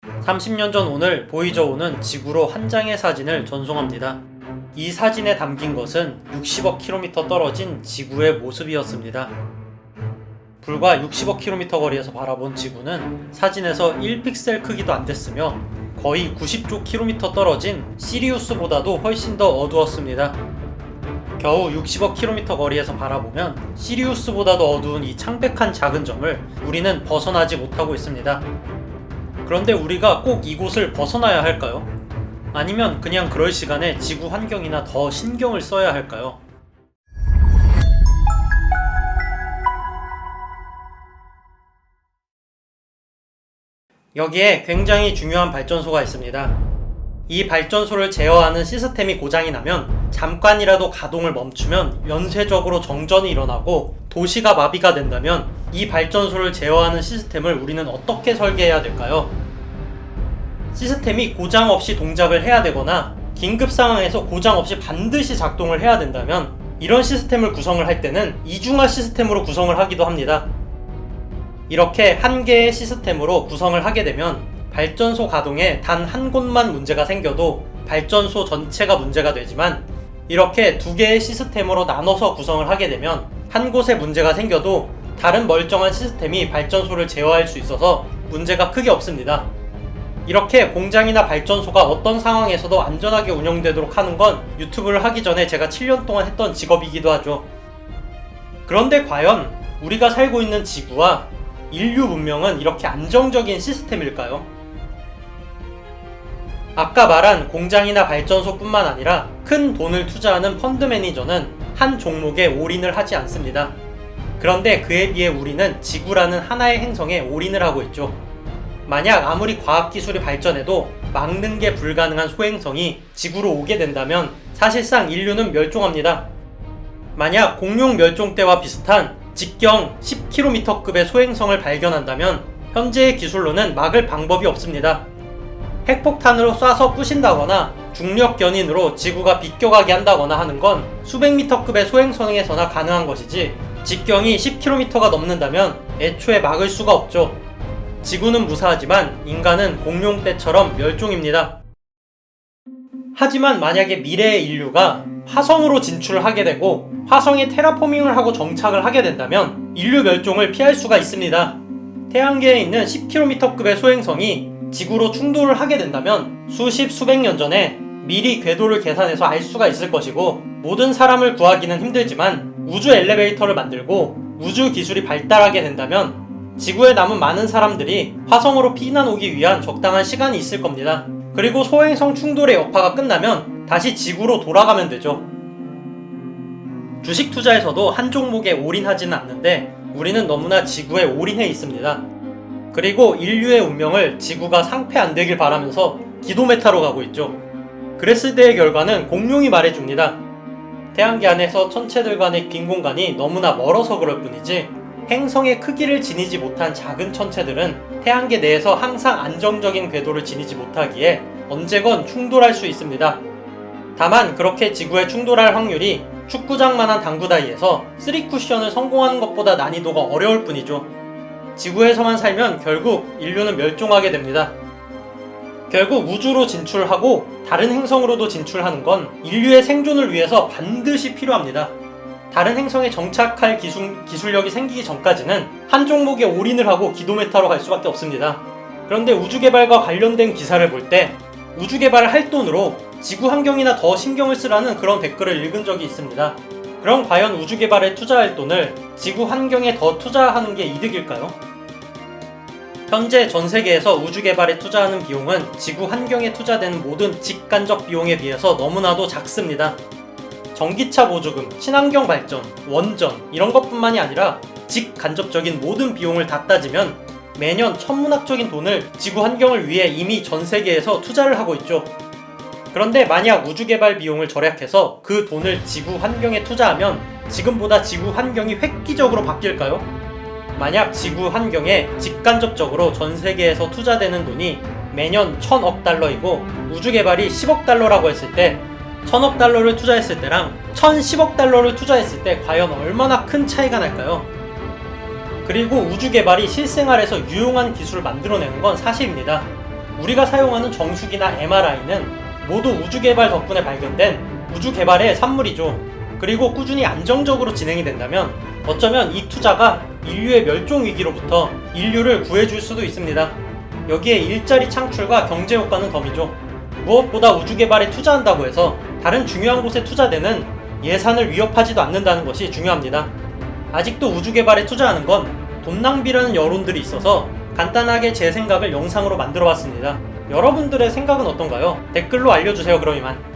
30년 전 오늘 보이저 5는 지구로 한 장의 사진을 전송합니다. 이 사진에 담긴 것은 60억 킬로미터 떨어진 지구의 모습이었습니다. 불과 60억 킬로미터 거리에서 바라본 지구는 사진에서 1픽셀 크기도 안 됐으며 거의 90조 킬로미터 떨어진 시리우스보다도 훨씬 더 어두웠습니다. 겨우 60억 킬로미터 거리에서 바라보면 시리우스보다도 어두운 이 창백한 작은 점을 우리는 벗어나지 못하고 있습니다. 그런데 우리가 꼭 이곳을 벗어나야 할까요? 아니면 그냥 그럴 시간에 지구 환경이나 더 신경을 써야 할까요? 여기에 굉장히 중요한 발전소가 있습니다. 이 발전소를 제어하는 시스템이 고장이 나면 잠깐이라도 가동을 멈추면 연쇄적으로 정전이 일어나고 도시가 마비가 된다면 이 발전소를 제어하는 시스템을 우리는 어떻게 설계해야 될까요? 시스템이 고장 없이 동작을 해야 되거나 긴급 상황에서 고장 없이 반드시 작동을 해야 된다면 이런 시스템을 구성을 할 때는 이중화 시스템으로 구성을 하기도 합니다. 이렇게 한 개의 시스템으로 구성을 하게 되면 발전소 가동에 단 한 곳만 문제가 생겨도 발전소 전체가 문제가 되지만 이렇게 두 개의 시스템으로 나눠서 구성을 하게 되면 한 곳에 문제가 생겨도 다른 멀쩡한 시스템이 발전소를 제어할 수 있어서 문제가 크게 없습니다. 이렇게 공장이나 발전소가 어떤 상황에서도 안전하게 운영되도록 하는 건 유튜브를 하기 전에 제가 7년 동안 했던 직업이기도 하죠. 그런데 과연 우리가 살고 있는 지구와 인류 문명은 이렇게 안정적인 시스템일까요? 아까 말한 공장이나 발전소뿐만 아니라 큰 돈을 투자하는 펀드 매니저는 한 종목에 올인을 하지 않습니다. 그런데 그에 비해 우리는 지구라는 하나의 행성에 올인을 하고 있죠. 만약 아무리 과학기술이 발전해도 막는 게 불가능한 소행성이 지구로 오게 된다면 사실상 인류는 멸종합니다. 만약 공룡 멸종 때와 비슷한 직경 10km급의 소행성을 발견한다면 현재의 기술로는 막을 방법이 없습니다. 핵폭탄으로 쏴서 부신다거나 중력 견인으로 지구가 비껴가게 한다거나 하는 건 수백 미터급의 소행성에서나 가능한 것이지 직경이 10km가 넘는다면 애초에 막을 수가 없죠. 지구는 무사하지만 인간은 공룡 때처럼 멸종입니다. 하지만 만약에 미래의 인류가 화성으로 진출을 하게 되고 화성에 테라포밍을 하고 정착을 하게 된다면 인류 멸종을 피할 수가 있습니다. 태양계에 있는 10km급의 소행성이 지구로 충돌을 하게 된다면 수십 수백 년 전에 미리 궤도를 계산해서 알 수가 있을 것이고 모든 사람을 구하기는 힘들지만 우주 엘리베이터를 만들고 우주 기술이 발달하게 된다면 지구에 남은 많은 사람들이 화성으로 피난 오기 위한 적당한 시간이 있을 겁니다. 그리고 소행성 충돌의 여파가 끝나면 다시 지구로 돌아가면 되죠. 주식 투자에서도 한 종목에 올인하지는 않는데 우리는 너무나 지구에 올인해 있습니다. 그리고 인류의 운명을 지구가 상폐 안 되길 바라면서 기도 메타로 가고 있죠. 그레스대의 결과는 공룡이 말해줍니다. 태양계 안에서 천체들 간의 빈 공간이 너무나 멀어서 그럴 뿐이지 행성의 크기를 지니지 못한 작은 천체들은 태양계 내에서 항상 안정적인 궤도를 지니지 못하기에 언제건 충돌할 수 있습니다. 다만 그렇게 지구에 충돌할 확률이 축구장만한 당구 다이에서 3쿠션을 성공하는 것보다 난이도가 어려울 뿐이죠. 지구에서만 살면 결국 인류는 멸종하게 됩니다. 결국 우주로 진출하고 다른 행성으로도 진출하는 건 인류의 생존을 위해서 반드시 필요합니다. 다른 행성에 정착할 기술력이 생기기 전까지는 한 종목에 올인을 하고 기도메타로 갈 수밖에 없습니다. 그런데 우주개발과 관련된 기사를 볼 때 우주개발을 할 돈으로 지구 환경이나 더 신경을 쓰라는 그런 댓글을 읽은 적이 있습니다. 그럼 과연 우주개발에 투자할 돈을 지구 환경에 더 투자하는 게 이득일까요? 현재 전 세계에서 우주개발에 투자하는 비용은 지구 환경에 투자되는 모든 직간접 비용에 비해서 너무나도 작습니다. 전기차 보조금, 친환경 발전, 원전 이런 것뿐만이 아니라 직간접적인 모든 비용을 다 따지면 매년 천문학적인 돈을 지구 환경을 위해 이미 전 세계에서 투자를 하고 있죠. 그런데 만약 우주개발 비용을 절약해서 그 돈을 지구 환경에 투자하면 지금보다 지구 환경이 획기적으로 바뀔까요? 만약 지구 환경에 직간접적으로 전 세계에서 투자되는 돈이 매년 1000억 달러이고 우주개발이 10억 달러라고 했을 때 1000억 달러를 투자했을 때랑 1010억 달러를 투자했을 때 과연 얼마나 큰 차이가 날까요? 그리고 우주개발이 실생활에서 유용한 기술을 만들어내는 건 사실입니다. 우리가 사용하는 정수기나 MRI는 모두 우주 개발 덕분에 발견된 우주 개발의 산물이죠. 그리고 꾸준히 안정적으로 진행이 된다면 어쩌면 이 투자가 인류의 멸종 위기로부터 인류를 구해줄 수도 있습니다. 여기에 일자리 창출과 경제 효과는 덤이죠. 무엇보다 우주 개발에 투자한다고 해서 다른 중요한 곳에 투자되는 예산을 위협하지도 않는다는 것이 중요합니다. 아직도 우주 개발에 투자하는 건 돈 낭비라는 여론들이 있어서 간단하게 제 생각을 영상으로 만들어 봤습니다. 여러분들의 생각은 어떤가요? 댓글로 알려주세요. 그럼 이만.